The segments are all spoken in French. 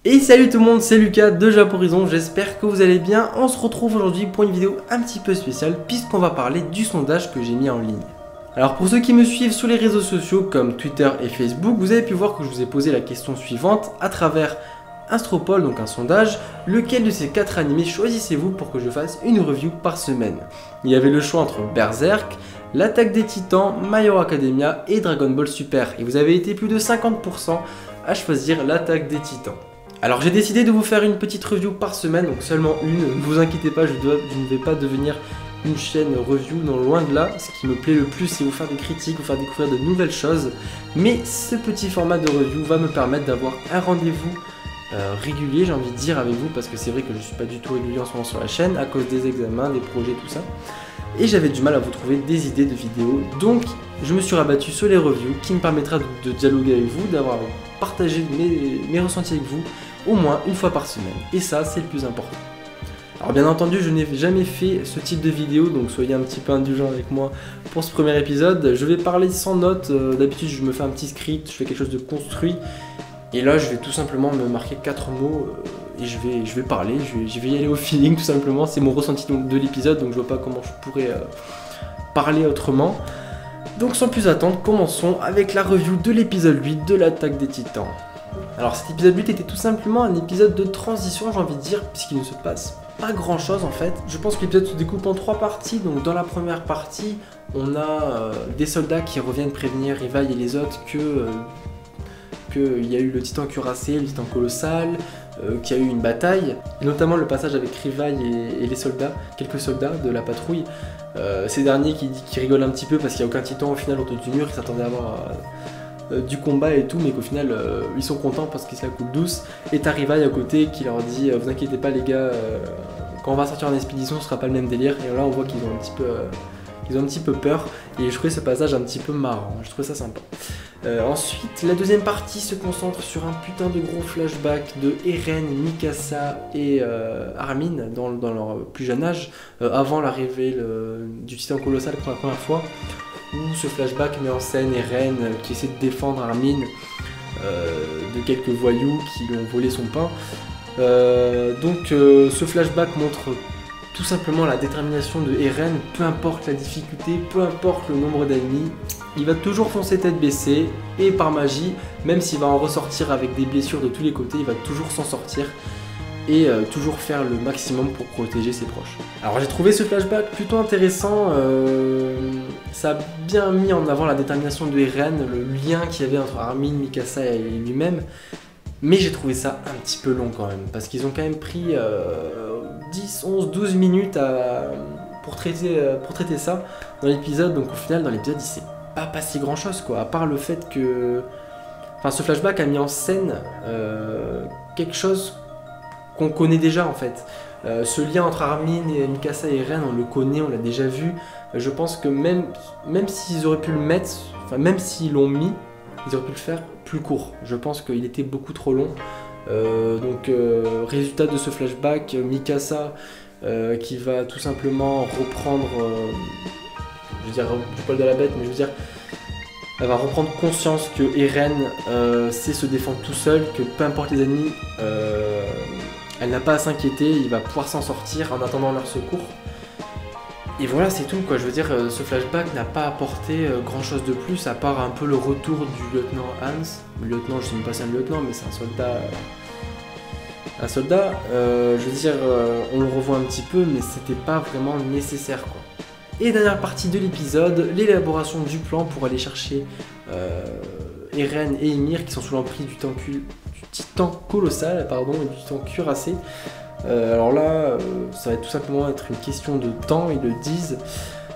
Et salut tout le monde, c'est Lucas de Japorizon, j'espère que vous allez bien. On se retrouve aujourd'hui pour une vidéo un petit peu spéciale puisqu'on va parler du sondage que j'ai mis en ligne. Alors pour ceux qui me suivent sur les réseaux sociaux comme Twitter et Facebook, vous avez pu voir que je vous ai posé la question suivante à travers Astropol, donc un sondage. Lequel de ces 4 animés choisissez-vous pour que je fasse une review par semaine? Il y avait le choix entre Berserk, L'Attaque des Titans, My Hero Academia et Dragon Ball Super. Et vous avez été plus de 50% à choisir L'Attaque des Titans. Alors j'ai décidé de vous faire une petite review par semaine, donc seulement une. Ne vous inquiétez pas, je ne vais pas devenir une chaîne review, non, loin de là. Ce qui me plaît le plus, c'est vous faire des critiques, vous faire découvrir de nouvelles choses. Mais ce petit format de review va me permettre d'avoir un rendez-vous régulier, j'ai envie de dire, avec vous, parce que c'est vrai que je ne suis pas du tout régulier en ce moment sur la chaîne, à cause des examens, des projets, tout ça. Et j'avais du mal à vous trouver des idées de vidéos, donc je me suis rabattu sur les reviews, qui me permettra de dialoguer avec vous, d'avoir partagé mes ressentis avec vous, au moins une fois par semaine. Et ça, c'est le plus important. Alors bien entendu, je n'ai jamais fait ce type de vidéo, donc soyez un petit peu indulgents avec moi pour ce premier épisode. Je vais parler sans notes, d'habitude je me fais un petit script, je fais quelque chose de construit. Et là, je vais tout simplement me marquer 4 mots et je vais parler, je vais y aller au feeling tout simplement. C'est mon ressenti de l'épisode, donc je vois pas comment je pourrais parler autrement. Donc sans plus attendre, commençons avec la review de l'épisode 8 de l'Attaque des Titans. Alors cet épisode 8 était tout simplement un épisode de transition, j'ai envie de dire, puisqu'il ne se passe pas grand chose en fait. Je pense que l'épisode se découpe en 3 parties, donc dans la première partie, on a des soldats qui reviennent prévenir Rivaille et les autres qu'il y a eu le titan cuirassé, le titan colossal, qu'il y a eu une bataille, et notamment le passage avec Rivaille et les soldats, quelques soldats de la patrouille. Ces derniers qui rigolent un petit peu parce qu'il n'y a aucun titan au final autour du mur, ils s'attendaient à avoir du combat et tout, mais qu'au final ils sont contents parce qu'ils se la coulent douce. Et t'as Rivaille à côté qui leur dit vous inquiétez pas les gars, quand on va sortir en expédition ce sera pas le même délire. Et là on voit qu'ils ont un petit peu peur, et je trouvais ce passage un petit peu marrant, je trouvais ça sympa. Ensuite, la deuxième partie se concentre sur un putain de gros flashback de Eren, Mikasa et Armin dans leur plus jeune âge, avant l'arrivée du titan colossal pour la première fois, où ce flashback met en scène Eren qui essaie de défendre Armin de quelques voyous qui lui ont volé son pain. Ce flashback montre tout simplement la détermination de Eren, peu importe la difficulté, peu importe le nombre d'ennemis, il va toujours foncer tête baissée, et par magie, même s'il va en ressortir avec des blessures de tous les côtés, il va toujours s'en sortir et toujours faire le maximum pour protéger ses proches. Alors j'ai trouvé ce flashback plutôt intéressant, ça a bien mis en avant la détermination de Eren, le lien qu'il y avait entre Armin, Mikasa et lui-même. Mais j'ai trouvé ça un petit peu long quand même, parce qu'ils ont quand même pris 10, 11, 12 minutes pour traiter ça dans l'épisode. Donc au final, dans l'épisode, il s'est pas passé grand chose quoi, à part le fait que... Enfin, ce flashback a mis en scène quelque chose qu'on connaît déjà en fait. Ce lien entre Armin et Mikasa et Eren, on le connaît, on l'a déjà vu. Je pense que même s'ils auraient pu le mettre, enfin même s'ils l'ont mis, ils auraient pu le faire plus court. Je pense qu'il était beaucoup trop long. Résultat de ce flashback, Mikasa qui va tout simplement reprendre, je veux dire, du poil de la bête, mais je veux dire, elle va reprendre conscience que Eren sait se défendre tout seul, que peu importe les ennemis, elle n'a pas à s'inquiéter, il va pouvoir s'en sortir en attendant leur secours. Et voilà, c'est tout quoi, je veux dire, ce flashback n'a pas apporté grand chose de plus, à part un peu le retour du lieutenant Hans. Le lieutenant, je sais même pas si c'est un lieutenant, mais c'est un soldat. Je veux dire, on le revoit un petit peu, mais c'était pas vraiment nécessaire quoi. Et dernière partie de l'épisode, l'élaboration du plan pour aller chercher Eren et Ymir, qui sont sous l'emprise du titan colossal, et du titan cuirassé. Alors là, ça va tout simplement être une question de temps, ils le disent.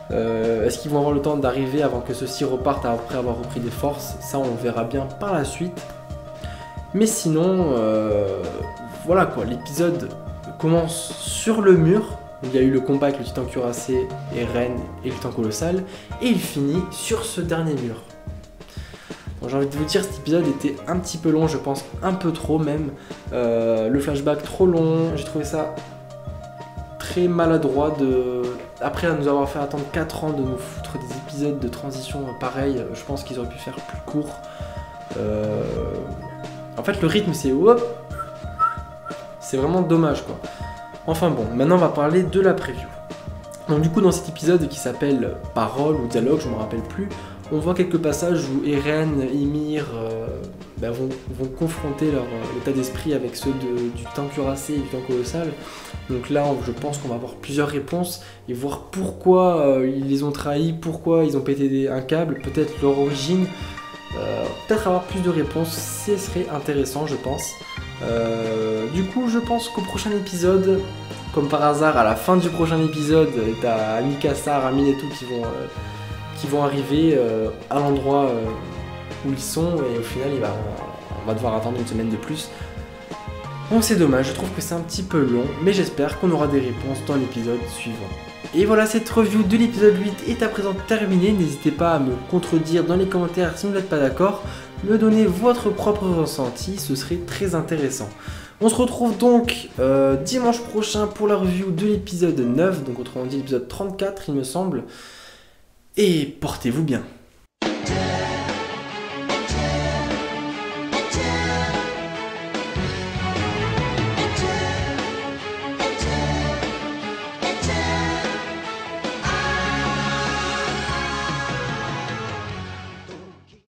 Est-ce qu'ils vont avoir le temps d'arriver avant que ceux-ci repartent après avoir repris des forces? Ça, on verra bien par la suite. Mais sinon, voilà quoi, l'épisode commence sur le mur, où il y a eu le combat avec le titan cuirassé, Eren et le titan colossal, et il finit sur ce dernier mur. Bon, j'ai envie de vous dire, cet épisode était un petit peu long, je pense un peu trop même. Le flashback trop long, j'ai trouvé ça très maladroit après nous avoir fait attendre 4 ans de nous foutre des épisodes de transition pareil. Je pense qu'ils auraient pu faire plus court. En fait le rythme c'est hop, c'est vraiment dommage quoi. Enfin bon, maintenant on va parler de la preview. Donc du coup dans cet épisode qui s'appelle Parole ou Dialogue, je ne me rappelle plus, on voit quelques passages où Eren, Ymir vont confronter leur état d'esprit avec ceux du temps cuirassé et du temps colossal. Donc là je pense qu'on va avoir plusieurs réponses et voir pourquoi ils les ont trahis, pourquoi ils ont pété un câble, peut-être leur origine. Peut-être avoir plus de réponses, ce serait intéressant je pense. Du coup je pense qu'au prochain épisode, comme par hasard à la fin du prochain épisode, t'as Mikasa, Ramin et tout qui vont arriver à l'endroit où ils sont et au final on va devoir attendre une semaine de plus. Bon c'est dommage, je trouve que c'est un petit peu long, mais j'espère qu'on aura des réponses dans l'épisode suivant. Et voilà, cette review de l'épisode 8 est à présent terminée. N'hésitez pas à me contredire dans les commentaires si vous n'êtes pas d'accord, me donner votre propre ressenti, ce serait très intéressant. On se retrouve donc dimanche prochain pour la review de l'épisode 9, donc autrement dit l'épisode 34 il me semble. Et portez-vous bien.